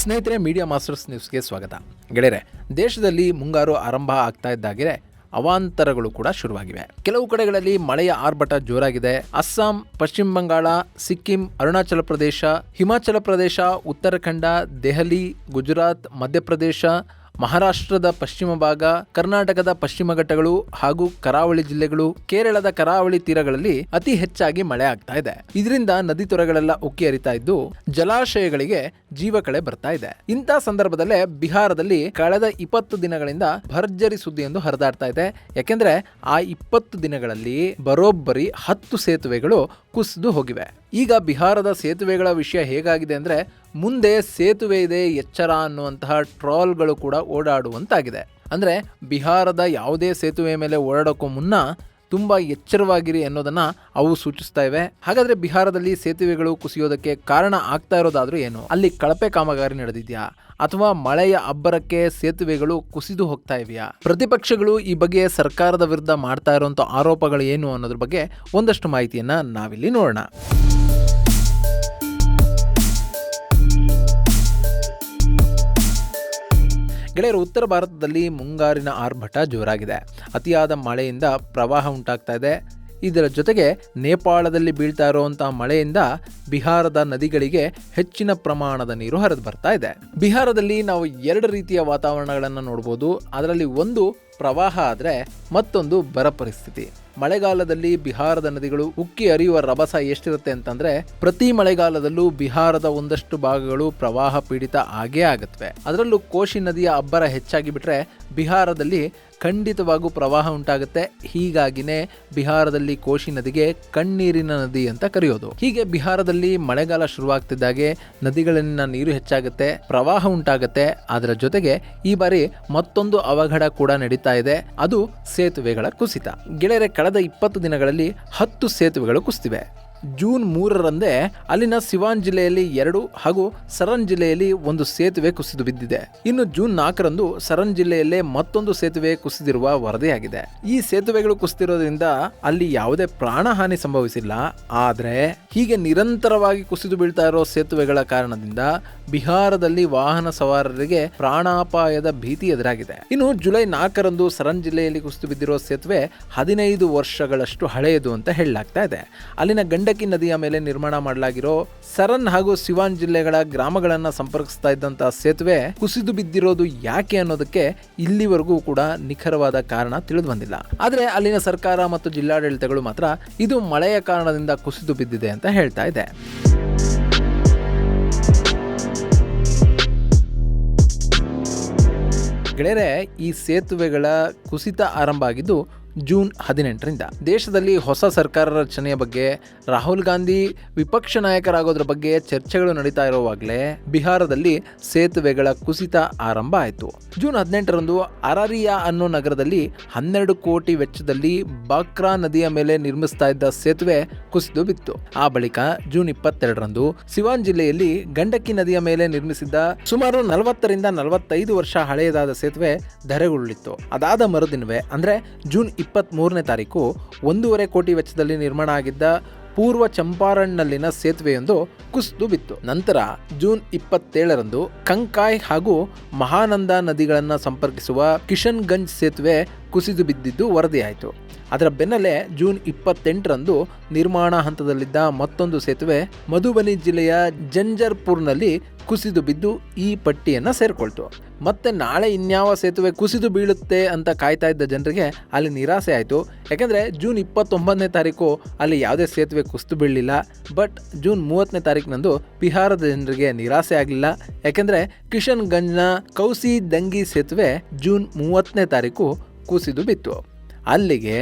ಸ್ನೇಹಿತರೆ, media masters ನ್ಯೂಸ್ಗೆ ಸ್ವಾಗತ. ಗೆಳೆಯರೆ, ದೇಶದಲ್ಲಿ ಮುಂಗಾರು ಆರಂಭ ಆಗ್ತಾ ಇದ್ದಾಗೆ ಅವಾಂತರಗಳು ಕೂಡ ಶುರುವಾಗಿವೆ. ಕೆಲವು ಕಡೆಗಳಲ್ಲಿ ಮಳೆಯ ಆರ್ಭಟ ಜೋರಾಗಿದೆ. ಅಸ್ಸಾಂ, ಪಶ್ಚಿಮ ಬಂಗಾಳ, ಸಿಕ್ಕಿಂ, ಅರುಣಾಚಲ ಪ್ರದೇಶ, ಹಿಮಾಚಲ ಪ್ರದೇಶ, ಉತ್ತರಾಖಂಡ, ದೆಹಲಿ, ಗುಜರಾತ್, ಮಧ್ಯಪ್ರದೇಶ, ಮಹಾರಾಷ್ಟ್ರದ ಪಶ್ಚಿಮ ಭಾಗ, ಕರ್ನಾಟಕದ ಪಶ್ಚಿಮ ಘಟ್ಟಗಳು ಹಾಗೂ ಕರಾವಳಿ ಜಿಲ್ಲೆಗಳು, ಕೇರಳದ ಕರಾವಳಿ ತೀರಗಳಲ್ಲಿ ಅತಿ ಹೆಚ್ಚಾಗಿ ಮಳೆ ಆಗ್ತಾ ಇದೆ. ಇದರಿಂದ ನದಿ ತೊರೆಗಳೆಲ್ಲ ಉಕ್ಕಿ ಹರಿತಾ ಇದ್ದು ಜಲಾಶಯಗಳಿಗೆ ಜೀವಕಳೆ ಬರ್ತಾ ಇದೆ. ಇಂಥ ಸಂದರ್ಭದಲ್ಲೇ ಬಿಹಾರದಲ್ಲಿ ಕಳೆದ 20 ದಿನಗಳಿಂದ ಭರ್ಜರಿ ಸುದ್ದಿಯೊಂದು ಹರಿದಾಡ್ತಾ ಇದೆ. ಯಾಕೆಂದ್ರೆ ಆ 20 ದಿನಗಳಲ್ಲಿ ಬರೋಬ್ಬರಿ 10 ಸೇತುವೆಗಳು ಕುಸಿದು ಹೋಗಿವೆ. ಈಗ ಬಿಹಾರದ ಸೇತುವೆಗಳ ವಿಷಯ ಹೇಗಾಗಿದೆ ಅಂದ್ರೆ, ಮುಂದೆ ಸೇತುವೆ ಇದೆ ಎಚ್ಚರ ಅನ್ನುವಂತಹ ಟ್ರಾಲ್ಗಳು ಕೂಡ ಓಡಾಡುವಂತಾಗಿದೆ. ಅಂದ್ರೆ ಬಿಹಾರದ ಯಾವುದೇ ಸೇತುವೆ ಮೇಲೆ ಓಡಾಡೋಕ್ಕೂ ಮುನ್ನ ತುಂಬಾ ಎಚ್ಚರವಾಗಿರಿ ಅನ್ನೋದನ್ನ ಅವು ಸೂಚಿಸ್ತಾ ಇವೆ. ಹಾಗಾದ್ರೆ ಬಿಹಾರದಲ್ಲಿ ಸೇತುವೆಗಳು ಕುಸಿಯೋದಕ್ಕೆ ಕಾರಣ ಆಗ್ತಾ ಇರೋದಾದ್ರೂ ಏನು? ಅಲ್ಲಿ ಕಳಪೆ ಕಾಮಗಾರಿ ನಡೆದಿದ್ಯಾ ಅಥವಾ ಮಳೆಯ ಅಬ್ಬರಕ್ಕೆ ಸೇತುವೆಗಳು ಕುಸಿದು ಹೋಗ್ತಾ ಇವೆಯಾ? ಪ್ರತಿಪಕ್ಷಗಳು ಈ ಬಗ್ಗೆ ಸರ್ಕಾರದ ವಿರುದ್ಧ ಮಾಡ್ತಾ ಇರುವಂತ ಆರೋಪಗಳು ಏನು ಅನ್ನೋದ್ರ ಬಗ್ಗೆ ಒಂದಷ್ಟು ಮಾಹಿತಿಯನ್ನ ನಾವಿಲ್ಲಿ ನೋಡೋಣ. ಗೆಳೆಯರು, ಉತ್ತರ ಭಾರತದಲ್ಲಿ ಮುಂಗಾರಿನ ಆರ್ಭಟ ಜೋರಾಗಿದೆ. ಅತಿಯಾದ ಮಳೆಯಿಂದ ಪ್ರವಾಹ ಉಂಟಾಗ್ತಾ ಇದೆ. ಇದರ ಜೊತೆಗೆ ನೇಪಾಳದಲ್ಲಿ ಬೀಳ್ತಾ ಇರುವಂತಹ ಮಳೆಯಿಂದ ಬಿಹಾರದ ನದಿಗಳಿಗೆ ಹೆಚ್ಚಿನ ಪ್ರಮಾಣದ ನೀರು ಹರಿದು ಬರ್ತಾ ಇದೆ. ಬಿಹಾರದಲ್ಲಿ ನಾವು 2 ರೀತಿಯ ವಾತಾವರಣಗಳನ್ನು ನೋಡ್ಬೋದು. ಅದರಲ್ಲಿ ಒಂದು ಪ್ರವಾಹ ಆದರೆ ಮತ್ತೊಂದು ಬರ ಪರಿಸ್ಥಿತಿ. ಮಳೆಗಾಲದಲ್ಲಿ ಬಿಹಾರದ ನದಿಗಳು ಉಕ್ಕಿ ಹರಿಯುವ ರಭಸ ಎಷ್ಟಿರುತ್ತೆ ಅಂತಂದ್ರೆ, ಪ್ರತಿ ಮಳೆಗಾಲದಲ್ಲೂ ಬಿಹಾರದ ಒಂದಷ್ಟು ಭಾಗಗಳು ಪ್ರವಾಹ ಪೀಡಿತ ಆಗೇ ಆಗತ್ವೆ. ಅದರಲ್ಲೂ ಕೋಶಿ ನದಿಯ ಅಬ್ಬರ ಹೆಚ್ಚಾಗಿ ಬಿಟ್ರೆ ಬಿಹಾರದಲ್ಲಿ ಖಂಡಿತವಾಗೂ ಪ್ರವಾಹ ಉಂಟಾಗುತ್ತೆ. ಹೀಗಾಗಿನೇ ಬಿಹಾರದಲ್ಲಿ ಕೋಶಿ ನದಿಗೆ ಕಣ್ಣೀರಿನ ನದಿ ಅಂತ ಕರೆಯೋದು. ಹೀಗೆ ಬಿಹಾರದಲ್ಲಿ ಮಳೆಗಾಲ ಶುರುವಾಗ್ತಿದ್ದಾಗೆ ನದಿಗಳಲ್ಲಿನ ನೀರು ಹೆಚ್ಚಾಗುತ್ತೆ, ಪ್ರವಾಹ ಉಂಟಾಗುತ್ತೆ. ಅದರ ಜೊತೆಗೆ ಈ ಬಾರಿ ಮತ್ತೊಂದು ಅವಘಡ ಕೂಡ ನಡೀತಾ ಇದೆ, ಅದು ಸೇತುವೆಗಳ ಕುಸಿತ. ಗೆಳೆಯರೆ, ಕಳೆದ 20 ದಿನಗಳಲ್ಲಿ 10 ಸೇತುವೆಗಳು ಕುಸಿದಿವೆ. ಜೂನ್ 3ರಂದೇ ಅಲ್ಲಿನ ಸಿವಾನ್ ಜಿಲ್ಲೆಯಲ್ಲಿ 2 ಹಾಗೂ ಸರನ್ ಜಿಲ್ಲೆಯಲ್ಲಿ 1 ಸೇತುವೆ ಕುಸಿದು ಬಿದ್ದಿದೆ. ಇನ್ನು ಜೂನ್ 4ರಂದು ಸರನ್ ಜಿಲ್ಲೆಯಲ್ಲೇ ಮತ್ತೊಂದು ಸೇತುವೆ ಕುಸಿದಿರುವ ವರದಿಯಾಗಿದೆ. ಈ ಸೇತುವೆಗಳು ಕುಸಿದಿರೋದ್ರಿಂದ ಅಲ್ಲಿ ಯಾವುದೇ ಪ್ರಾಣಹಾನಿ ಸಂಭವಿಸಿಲ್ಲ. ಆದರೆ ಹೀಗೆ ನಿರಂತರವಾಗಿ ಕುಸಿದು ಬೀಳ್ತಾ ಇರೋ ಸೇತುವೆಗಳ ಕಾರಣದಿಂದ ಬಿಹಾರದಲ್ಲಿ ವಾಹನ ಸವಾರರಿಗೆ ಪ್ರಾಣಾಪಾಯದ ಭೀತಿ ಎದುರಾಗಿದೆ. ಇನ್ನು ಜುಲೈ 4ರಂದು ಸರನ್ ಜಿಲ್ಲೆಯಲ್ಲಿ ಕುಸಿದು ಬಿದ್ದಿರೋ ಸೇತುವೆ 15 ವರ್ಷಗಳಷ್ಟು ಹಳೆಯದು ಅಂತ ಹೇಳಲಾಗ್ತಾ ಇದೆ. ಅಲ್ಲಿನ ಗಂಡಕಿ ನದಿಯ ಮೇಲೆ ನಿರ್ಮಾಣ ಮಾಡಲಾಗಿರೋ ಸರನ್ ಹಾಗೂ ಸಿವಾನ್ ಜಿಲ್ಲೆಗಳ ಗ್ರಾಮಗಳನ್ನ ಸಂಪರ್ಕಿಸ್ತಾ ಇದ್ದಂತಹ ಸೇತುವೆ ಕುಸಿದು ಬಿದ್ದಿರೋದು ಯಾಕೆ ಅನ್ನೋದಕ್ಕೆ ಇಲ್ಲಿವರೆಗೂ ಕೂಡ ನಿಖರವಾದ ಕಾರಣ ತಿಳಿದು ಬಂದಿಲ್ಲ. ಆದ್ರೆ ಅಲ್ಲಿನ ಸರ್ಕಾರ ಮತ್ತು ಜಿಲ್ಲಾಡಳಿತಗಳು ಮಾತ್ರ ಇದು ಮಳೆಯ ಕಾರಣದಿಂದ ಕುಸಿದು ಬಿದ್ದಿದೆ ಅಂತ ಹೇಳ್ತಾ ಇದೆ. ಗೆಳೆಯರೆ, ಈ ಸೇತುವೆಗಳ ಕುಸಿತ ಆರಂಭ ಆಗಿದ್ದು ಜೂನ್ 18ರಿಂದ. ದೇಶದಲ್ಲಿ ಹೊಸ ಸರ್ಕಾರ ರಚನೆಯ ಬಗ್ಗೆ, ರಾಹುಲ್ ಗಾಂಧಿ ವಿಪಕ್ಷ ನಾಯಕರಾಗೋದ್ರ ಬಗ್ಗೆ ಚರ್ಚೆಗಳು ನಡೀತಾ ಇರುವಾಗಲೇ ಬಿಹಾರದಲ್ಲಿ ಸೇತುವೆಗಳ ಕುಸಿತ ಆರಂಭ ಆಯಿತು. ಜೂನ್ 18ರಂದು ಅರಾರಿಯಾ ಅನ್ನೋ ನಗರದಲ್ಲಿ 12 ಕೋಟಿ ವೆಚ್ಚದಲ್ಲಿ ಬಾಕ್ರಾ ನದಿಯ ಮೇಲೆ ನಿರ್ಮಿಸ್ತಾ ಇದ್ದ ಸೇತುವೆ ಕುಸಿದು ಬಿತ್ತು. ಆ ಬಳಿಕ ಜೂನ್ 22ರಂದು ಸಿವಾನ್ ಜಿಲ್ಲೆಯಲ್ಲಿ ಗಂಡಕಿ ನದಿಯ ಮೇಲೆ ನಿರ್ಮಿಸಿದ್ದ ಸುಮಾರು 40ರಿಂದ 45 ವರ್ಷ ಹಳೆಯದಾದ ಸೇತುವೆ ಧರೆಗುರುಳಿತ್ತು. ಅದಾದ ಮರುದಿನವೇ ಅಂದ್ರೆ ಜೂನ್ 23ನೇ ತಾರೀಕು 1.5 ಕೋಟಿ ವೆಚ್ಚದಲ್ಲಿ ನಿರ್ಮಾಣ ಆಗಿದ್ದ ಪೂರ್ವ ಚಂಪಾರನ್ನಲ್ಲಿನ ಸೇತುವೆಯೊಂದು ಕುಸಿದು ಬಿತ್ತು. ನಂತರ ಜೂನ್ 27ರಂದು ಕಂಕಾಯ್ ಹಾಗೂ ಮಹಾನಂದ ನದಿಗಳನ್ನು ಸಂಪರ್ಕಿಸುವ ಕಿಶನ್ಗಂಜ್ ಸೇತುವೆ ಕುಸಿದು ಬಿದ್ದಿದ್ದು ವರದಿಯಾಯಿತು. ಅದರ ಬೆನ್ನಲ್ಲೇ ಜೂನ್ 28ರಂದು ನಿರ್ಮಾಣ ಹಂತದಲ್ಲಿದ್ದ ಮತ್ತೊಂದು ಸೇತುವೆ ಮಧುಬನಿ ಜಿಲ್ಲೆಯ ಜಂಜರ್ಪುರ್ನಲ್ಲಿ ಕುಸಿದು ಬಿದ್ದು ಈ ಪಟ್ಟಿಯನ್ನ ಸೇರ್ಕೊಳ್ತು. ಮತ್ತೆ ನಾಳೆ ಇನ್ಯಾವ ಸೇತುವೆ ಕುಸಿದು ಬೀಳುತ್ತೆ ಅಂತ ಕಾಯ್ತಾ ಇದ್ದ ಜನರಿಗೆ ಅಲ್ಲಿ ನಿರಾಸೆ ಆಯಿತು. ಯಾಕೆಂದರೆ ಜೂನ್ 29ನೇ ತಾರೀಕು ಅಲ್ಲಿ ಯಾವುದೇ ಸೇತುವೆ ಕುಸಿದು ಬೀಳಲಿಲ್ಲ. ಬಟ್ ಜೂನ್ 30ನೇ ತಾರೀಕಿನಂದು ಬಿಹಾರದ ಜನರಿಗೆ ನಿರಾಸೆ ಆಗಲಿಲ್ಲ. ಯಾಕೆಂದರೆ ಕಿಶನ್ಗಂಜ್ನ ಕೌಸಿ ದಂಗಿ ಸೇತುವೆ ಜೂನ್ 30ನೇ ತಾರೀಕು ಕುಸಿದು ಬಿತ್ತು. ಅಲ್ಲಿಗೆ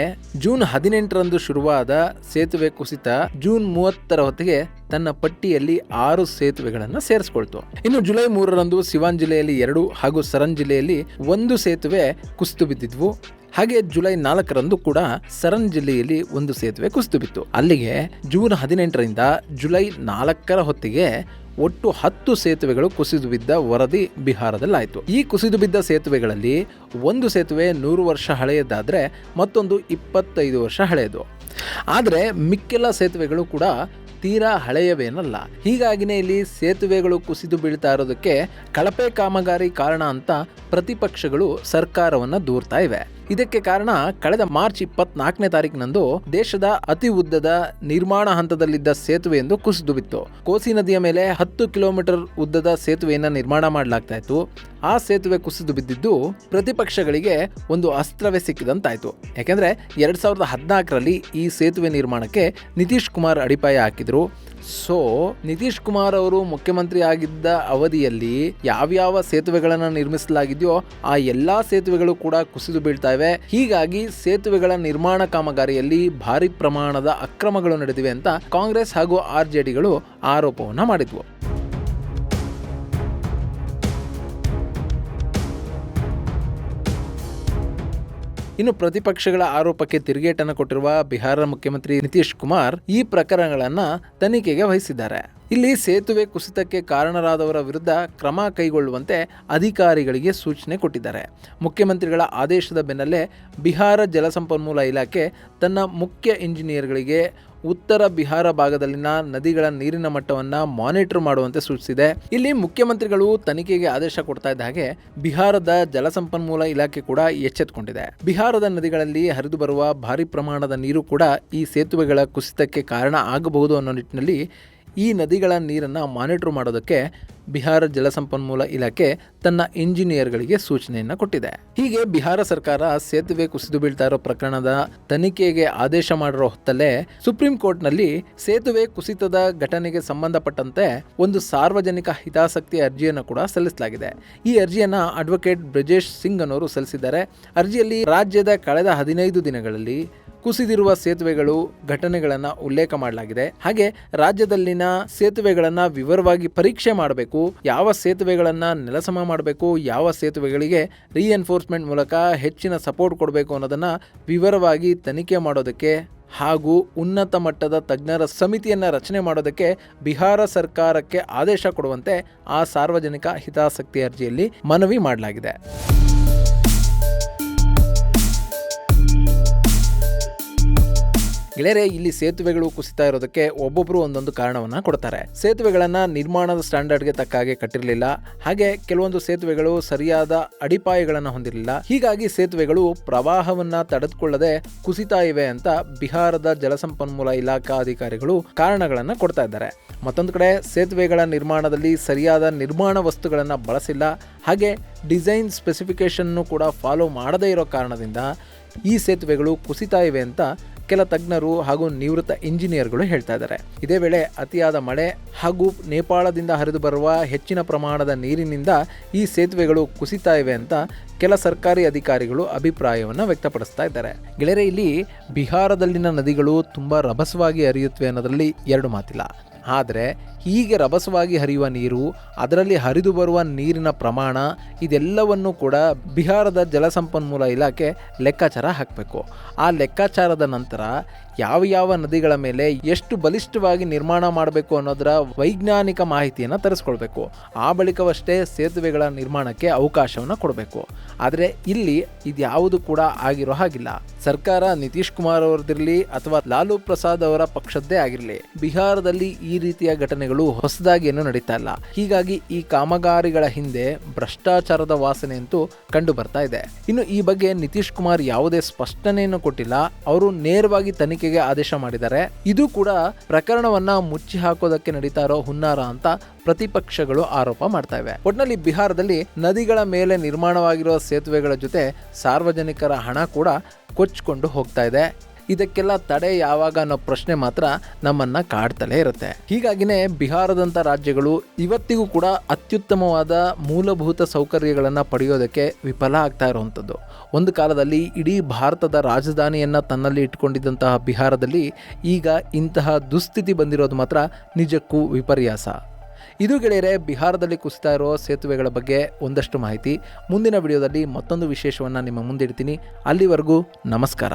ಜೂನ್ 18ರಂದು ಶುರುವಾದ ಸೇತುವೆ ಕುಸಿತ ಜೂನ್ 30ರ ಹೊತ್ತಿಗೆ ತನ್ನ ಪಟ್ಟಿಯಲ್ಲಿ 6 ಸೇತುವೆಗಳನ್ನು ಸೇರಿಸಿಕೊಳ್ತು. ಇನ್ನು ಜುಲೈ 3ರಂದು ಸಿವಾನ್ ಜಿಲ್ಲೆಯಲ್ಲಿ 2 ಹಾಗೂ ಸರನ್ ಜಿಲ್ಲೆಯಲ್ಲಿ 1 ಸೇತುವೆ ಕುಸಿದು ಬಿದ್ದಿದ್ವು. ಹಾಗೆ ಜುಲೈ 4ರಂದು ಕೂಡ ಸರನ್ ಜಿಲ್ಲೆಯಲ್ಲಿ 1 ಸೇತುವೆ ಕುಸಿದು ಬಿತ್ತು. ಅಲ್ಲಿಗೆ ಜೂನ್ 18ರಿಂದ ಜುಲೈ 4ರ ಹೊತ್ತಿಗೆ ಒಟ್ಟು 10 ಸೇತುವೆಗಳು ಕುಸಿದು ಬಿದ್ದ ವರದಿ ಬಿಹಾರದಲ್ಲಾಯಿತು. ಈ ಕುಸಿದು ಬಿದ್ದ ಸೇತುವೆಗಳಲ್ಲಿ 1 ಸೇತುವೆ 100 ವರ್ಷ ಹಳೆಯದಾದರೆ ಮತ್ತೊಂದು 25 ವರ್ಷ ಹಳೆಯದು. ಆದರೆ ಮಿಕ್ಕೆಲ್ಲ ಸೇತುವೆಗಳು ಕೂಡ ತೀರಾ ಹಳೆಯವೇನಲ್ಲ. ಹೀಗಾಗಿನೇ ಇಲ್ಲಿ ಸೇತುವೆಗಳು ಕುಸಿದು ಬೀಳ್ತಾ ಇರೋದಕ್ಕೆ ಕಳಪೆ ಕಾಮಗಾರಿ ಕಾರಣ ಅಂತ ಪ್ರತಿಪಕ್ಷಗಳು ಸರ್ಕಾರವನ್ನ ದೂರ್ತಾ ಇವೆ. ಇದಕ್ಕೆ ಕಾರಣ ಕಳೆದ ಮಾರ್ಚ್ 24ನೇ ತಾರೀಕಿನಂದು ದೇಶದ ಅತಿ ಉದ್ದದ ನಿರ್ಮಾಣ ಹಂತದಲ್ಲಿದ್ದ ಸೇತುವೆಯೊಂದು ಕುಸಿದು ಬಿತ್ತು. ಕೋಸಿ ನದಿಯ ಮೇಲೆ 10 ಕಿಲೋಮೀಟರ್ ಉದ್ದದ ಸೇತುವೆಯನ್ನ ನಿರ್ಮಾಣ ಮಾಡಲಾಗ್ತಾ ಇತ್ತು. ಆ ಸೇತುವೆ ಕುಸಿದು ಬಿದ್ದಿದ್ದು ಪ್ರತಿಪಕ್ಷಗಳಿಗೆ ಒಂದು ಅಸ್ತ್ರವೇ ಸಿಕ್ಕಿದಂತಾಯ್ತು. ಯಾಕೆಂದ್ರೆ 2014ರಲ್ಲಿ ಈ ಸೇತುವೆ ನಿರ್ಮಾಣಕ್ಕೆ ನಿತೀಶ್ ಕುಮಾರ್ ಅಡಿಪಾಯ ಹಾಕಿದ್ರು. ಸೊ ನಿತೀಶ್ ಕುಮಾರ್ ಅವರು ಮುಖ್ಯಮಂತ್ರಿ ಆಗಿದ್ದ ಅವಧಿಯಲ್ಲಿ ಯಾವ್ಯಾವ ಸೇತುವೆಗಳನ್ನು ನಿರ್ಮಿಸಲಾಗಿದೆಯೋ ಆ ಎಲ್ಲಾ ಸೇತುವೆಗಳು ಕೂಡ ಕುಸಿದು ಬೀಳ್ತಾ ಇವೆ. ಹೀಗಾಗಿ ಸೇತುವೆಗಳ ನಿರ್ಮಾಣ ಕಾಮಗಾರಿಯಲ್ಲಿ ಭಾರಿ ಪ್ರಮಾಣದ ಅಕ್ರಮಗಳು ನಡೆದಿವೆ ಅಂತ ಕಾಂಗ್ರೆಸ್ ಹಾಗೂ RJDಗಳು ಆರೋಪವನ್ನ ಮಾಡಿದ್ವು. ಇನ್ನು ಪ್ರತಿಪಕ್ಷಗಳ ಆರೋಪಕ್ಕೆ ತಿರುಗೇಟನ್ನು ಕೊಟ್ಟಿರುವ ಬಿಹಾರ ಮುಖ್ಯಮಂತ್ರಿ ನಿತೀಶ್ ಕುಮಾರ್ ಈ ಪ್ರಕರಣಗಳನ್ನು ತನಿಖೆಗೆ ವಹಿಸಿದ್ದಾರೆ. ಇಲ್ಲಿ ಸೇತುವೆ ಕುಸಿತಕ್ಕೆ ಕಾರಣರಾದವರ ವಿರುದ್ಧ ಕ್ರಮ ಕೈಗೊಳ್ಳುವಂತೆ ಅಧಿಕಾರಿಗಳಿಗೆ ಸೂಚನೆ ಕೊಟ್ಟಿದ್ದಾರೆ. ಮುಖ್ಯಮಂತ್ರಿಗಳ ಆದೇಶದ ಬೆನ್ನಲ್ಲೇ ಬಿಹಾರ ಜಲಸಂಪನ್ಮೂಲ ಇಲಾಖೆ ತನ್ನ ಮುಖ್ಯ ಇಂಜಿನಿಯರ್ಗಳಿಗೆ ಉತ್ತರ ಬಿಹಾರ ಭಾಗದಲ್ಲಿನ ನದಿಗಳ ನೀರಿನ ಮಟ್ಟವನ್ನು ಮಾನಿಟರ್ ಮಾಡುವಂತೆ ಸೂಚಿಸಿದೆ. ಇಲ್ಲಿ ಮುಖ್ಯಮಂತ್ರಿಗಳು ತನಿಖೆಗೆ ಆದೇಶ ಕೊಡ್ತಾ ಇದ್ದ ಹಾಗೆ ಬಿಹಾರದ ಜಲಸಂಪನ್ಮೂಲ ಇಲಾಖೆ ಕೂಡ ಎಚ್ಚೆತ್ತುಕೊಂಡಿದೆ. ಬಿಹಾರದ ನದಿಗಳಲ್ಲಿ ಹರಿದು ಬರುವ ಭಾರಿ ಪ್ರಮಾಣದ ನೀರು ಕೂಡ ಈ ಸೇತುವೆಗಳ ಕುಸಿತಕ್ಕೆ ಕಾರಣ ಆಗಬಹುದು ಅನ್ನೋ ನಿಟ್ಟಿನಲ್ಲಿ ಈ ನದಿಗಳ ನೀರನ್ನು ಮಾನಿಟರ್ ಮಾಡೋದಕ್ಕೆ ಬಿಹಾರ ಜಲಸಂಪನ್ಮೂಲ ಇಲಾಖೆ ತನ್ನ ಇಂಜಿನಿಯರ್ಗಳಿಗೆ ಸೂಚನೆಯನ್ನು ಕೊಟ್ಟಿದೆ. ಹೀಗೆ ಬಿಹಾರ ಸರ್ಕಾರ ಸೇತುವೆ ಕುಸಿದು ಬೀಳ್ತಾ ಇರೋ ಪ್ರಕರಣದ ತನಿಖೆಗೆ ಆದೇಶ ಮಾಡಿರೋ ಹೊತ್ತಲ್ಲೇ ಸುಪ್ರೀಂ ಕೋರ್ಟ್ನಲ್ಲಿ ಸೇತುವೆ ಕುಸಿತದ ಘಟನೆಗೆ ಸಂಬಂಧಪಟ್ಟಂತೆ ಒಂದು ಸಾರ್ವಜನಿಕ ಹಿತಾಸಕ್ತಿ ಅರ್ಜಿಯನ್ನು ಕೂಡ ಸಲ್ಲಿಸಲಾಗಿದೆ. ಈ ಅರ್ಜಿಯನ್ನು ಅಡ್ವೊಕೇಟ್ ಬ್ರಿಜೇಶ್ ಸಿಂಗ್ ಅನ್ನೋರು ಸಲ್ಲಿಸಿದ್ದಾರೆ. ಅರ್ಜಿಯಲ್ಲಿ ರಾಜ್ಯದ ಕಳೆದ 15 ದಿನಗಳಲ್ಲಿ ಕುಸಿದಿರುವ ಸೇತುವೆಗಳು ಘಟನೆಗಳನ್ನು ಉಲ್ಲೇಖ ಮಾಡಲಾಗಿದೆ. ಹಾಗೆ ರಾಜ್ಯದಲ್ಲಿನ ಸೇತುವೆಗಳನ್ನು ವಿವರವಾಗಿ ಪರೀಕ್ಷೆ ಮಾಡಬೇಕು, ಯಾವ ಸೇತುವೆಗಳನ್ನು ನೆಲಸಮ ಮಾಡಬೇಕು, ಯಾವ ಸೇತುವೆಗಳಿಗೆ ರೀಎನ್ಫೋರ್ಸ್ಮೆಂಟ್ ಮೂಲಕ ಹೆಚ್ಚಿನ ಸಪೋರ್ಟ್ ಕೊಡಬೇಕು ಅನ್ನೋದನ್ನು ವಿವರವಾಗಿ ತನಿಖೆ ಮಾಡೋದಕ್ಕೆ ಹಾಗೂ ಉನ್ನತ ಮಟ್ಟದ ತಜ್ಞರ ಸಮಿತಿಯನ್ನು ರಚನೆ ಮಾಡೋದಕ್ಕೆ ಬಿಹಾರ ಸರ್ಕಾರಕ್ಕೆ ಆದೇಶ ಕೊಡುವಂತೆ ಆ ಸಾರ್ವಜನಿಕ ಹಿತಾಸಕ್ತಿ ಅರ್ಜಿಯಲ್ಲಿ ಮನವಿ ಮಾಡಲಾಗಿದೆ. ಗೆಳೆಯರೆ, ಇಲ್ಲಿ ಸೇತುವೆಗಳು ಕುಸಿತಾ ಇರೋದಕ್ಕೆ ಒಬ್ಬೊಬ್ಬರು ಒಂದೊಂದು ಕಾರಣವನ್ನು ಕೊಡ್ತಾರೆ. ಸೇತುವೆಗಳನ್ನು ನಿರ್ಮಾಣದ ಸ್ಟ್ಯಾಂಡರ್ಡ್ಗೆ ತಕ್ಕ ಹಾಗೆ ಕಟ್ಟಿರಲಿಲ್ಲ, ಹಾಗೆ ಕೆಲವೊಂದು ಸೇತುವೆಗಳು ಸರಿಯಾದ ಅಡಿಪಾಯಗಳನ್ನು ಹೊಂದಿರಲಿಲ್ಲ. ಹೀಗಾಗಿ ಸೇತುವೆಗಳು ಪ್ರವಾಹವನ್ನ ತಡೆದುಕೊಳ್ಳದೆ ಕುಸಿತಾ ಇವೆ ಅಂತ ಬಿಹಾರದ ಜಲಸಂಪನ್ಮೂಲ ಇಲಾಖಾ ಅಧಿಕಾರಿಗಳು ಕಾರಣಗಳನ್ನು ಕೊಡ್ತಾ ಇದ್ದಾರೆ. ಮತ್ತೊಂದು ಕಡೆ ಸೇತುವೆಗಳ ನಿರ್ಮಾಣದಲ್ಲಿ ಸರಿಯಾದ ನಿರ್ಮಾಣ ವಸ್ತುಗಳನ್ನು ಬಳಸಿಲ್ಲ, ಹಾಗೆ ಡಿಸೈನ್ ಸ್ಪೆಸಿಫಿಕೇಶನ್ ಕೂಡ ಫಾಲೋ ಮಾಡದೇ ಇರೋ ಕಾರಣದಿಂದ ಈ ಸೇತುವೆಗಳು ಕುಸಿತಾ ಇವೆ ಅಂತ ಕೆಲ ತಜ್ಞರು ಹಾಗೂ ನಿವೃತ್ತ ಇಂಜಿನಿಯರ್ಗಳು ಹೇಳ್ತಾ ಇದ್ದಾರೆ. ಇದೇ ವೇಳೆ ಅತಿಯಾದ ಮಳೆ ಹಾಗೂ ನೇಪಾಳದಿಂದ ಹರಿದು ಬರುವ ಹೆಚ್ಚಿನ ಪ್ರಮಾಣದ ನೀರಿನಿಂದ ಈ ಸೇತುವೆಗಳು ಕುಸಿತಾ ಇವೆ ಅಂತ ಕೆಲ ಸರ್ಕಾರಿ ಅಧಿಕಾರಿಗಳು ಅಭಿಪ್ರಾಯವನ್ನು ವ್ಯಕ್ತಪಡಿಸ್ತಾ ಇದ್ದಾರೆ. ಗೆಳೆಯರೆ, ಇಲ್ಲಿ ಬಿಹಾರದಲ್ಲಿನ ನದಿಗಳು ತುಂಬ ರಭಸವಾಗಿ ಹರಿಯುತ್ತವೆ ಅನ್ನೋದರಲ್ಲಿ ಎರಡು ಮಾತಿಲ್ಲ. ಆದರೆ ಹೀಗೆ ರಭಸವಾಗಿ ಹರಿಯುವ ನೀರು, ಅದರಲ್ಲಿ ಹರಿದು ಬರುವ ನೀರಿನ ಪ್ರಮಾಣ, ಇದೆಲ್ಲವನ್ನು ಕೂಡ ಬಿಹಾರದ ಜಲಸಂಪನ್ಮೂಲ ಇಲಾಖೆ ಲೆಕ್ಕಾಚಾರ ಹಾಕಬೇಕು. ಆ ಲೆಕ್ಕಾಚಾರದ ನಂತರ ಯಾವ ನದಿಗಳ ಮೇಲೆ ಎಷ್ಟು ಬಲಿಷ್ಠವಾಗಿ ನಿರ್ಮಾಣ ಮಾಡಬೇಕು ಅನ್ನೋದರ ವೈಜ್ಞಾನಿಕ ಮಾಹಿತಿಯನ್ನು ತರಿಸ್ಕೊಳ್ಬೇಕು. ಆ ಬಳಿಕವಷ್ಟೇ ಸೇತುವೆಗಳ ನಿರ್ಮಾಣಕ್ಕೆ ಅವಕಾಶವನ್ನು ಕೊಡಬೇಕು. ಆದರೆ ಇಲ್ಲಿ ಇದ್ಯಾವುದು ಕೂಡ ಆಗಿರೋ ಹಾಗಿಲ್ಲ. ಸರ್ಕಾರ ನಿತೀಶ್ ಕುಮಾರ್ ಅವರದಿರಲಿ ಅಥವಾ ಲಾಲು ಪ್ರಸಾದ್ ಅವರ ಪಕ್ಷದ್ದೇ ಆಗಿರಲಿ, ಬಿಹಾರದಲ್ಲಿ ಈ ರೀತಿಯ ಘಟನೆಗಳು ಹೊಸದಾಗಿ ಏನು ನಡೀತಾ ಇಲ್ಲ. ಹೀಗಾಗಿ ಈ ಕಾಮಗಾರಿಗಳ ಹಿಂದೆ ಭ್ರಷ್ಟಾಚಾರದ ವಾಸನೆ ಅಂತೂ ಕಂಡು ಬರ್ತಾ ಇದೆ. ಇನ್ನು ಈ ಬಗ್ಗೆ ನಿತೀಶ್ ಕುಮಾರ್ ಯಾವುದೇ ಸ್ಪಷ್ಟನೆಯನ್ನು ಕೊಟ್ಟಿಲ್ಲ. ಅವರು ನೇರವಾಗಿ ತನಿಖೆಗೆ ಆದೇಶ ಮಾಡಿದ್ದಾರೆ. ಇದು ಕೂಡ ಪ್ರಕರಣವನ್ನ ಮುಚ್ಚಿ ಹಾಕೋದಕ್ಕೆ ನಡೀತಾ ಇರೋ ಹುನ್ನಾರ ಅಂತ ಪ್ರತಿಪಕ್ಷಗಳು ಆರೋಪ ಮಾಡ್ತಾ ಇವೆ. ಒಟ್ನಲ್ಲಿ ಬಿಹಾರದಲ್ಲಿ ನದಿಗಳ ಮೇಲೆ ನಿರ್ಮಾಣವಾಗಿರೋ ಸೇತುವೆಗಳ ಜೊತೆ ಸಾರ್ವಜನಿಕರ ಹಣ ಕೂಡ ಕೊಚ್ಚಿಕೊಂಡು ಹೋಗ್ತಾ ಇದೆ. ಇದಕ್ಕೆಲ್ಲ ತಡೆ ಯಾವಾಗ ಅನ್ನೋ ಪ್ರಶ್ನೆ ಮಾತ್ರ ನಮ್ಮನ್ನ ಕಾಡ್ತಲೇ ಇರುತ್ತೆ. ಹೀಗಾಗಿನೇ ಬಿಹಾರದಂಥ ರಾಜ್ಯಗಳು ಇವತ್ತಿಗೂ ಕೂಡ ಅತ್ಯುತ್ತಮವಾದ ಮೂಲಭೂತ ಸೌಕರ್ಯಗಳನ್ನು ಪಡೆಯೋದಕ್ಕೆ ವಿಫಲ ಆಗ್ತಾ ಇರುವಂಥದ್ದು. ಒಂದು ಕಾಲದಲ್ಲಿ ಇಡೀ ಭಾರತದ ರಾಜಧಾನಿಯನ್ನು ತನ್ನಲ್ಲಿ ಇಟ್ಕೊಂಡಿದ್ದಂತಹ ಬಿಹಾರದಲ್ಲಿ ಈಗ ಇಂತಹ ದುಸ್ಥಿತಿ ಬಂದಿರೋದು ಮಾತ್ರ ನಿಜಕ್ಕೂ ವಿಪರ್ಯಾಸ. ಇದು ಗೆಳೆಯರೆ, ಬಿಹಾರದಲ್ಲಿ ಕುಸಿತಾ ಇರೋ ಸೇತುವೆಗಳ ಬಗ್ಗೆ ಒಂದಷ್ಟು ಮಾಹಿತಿ. ಮುಂದಿನ ವಿಡಿಯೋದಲ್ಲಿ ಮತ್ತೊಂದು ವಿಶೇಷವನ್ನು ನಿಮ್ಮ ಮುಂದಿಡ್ತೀನಿ. ಅಲ್ಲಿವರೆಗೂ ನಮಸ್ಕಾರ.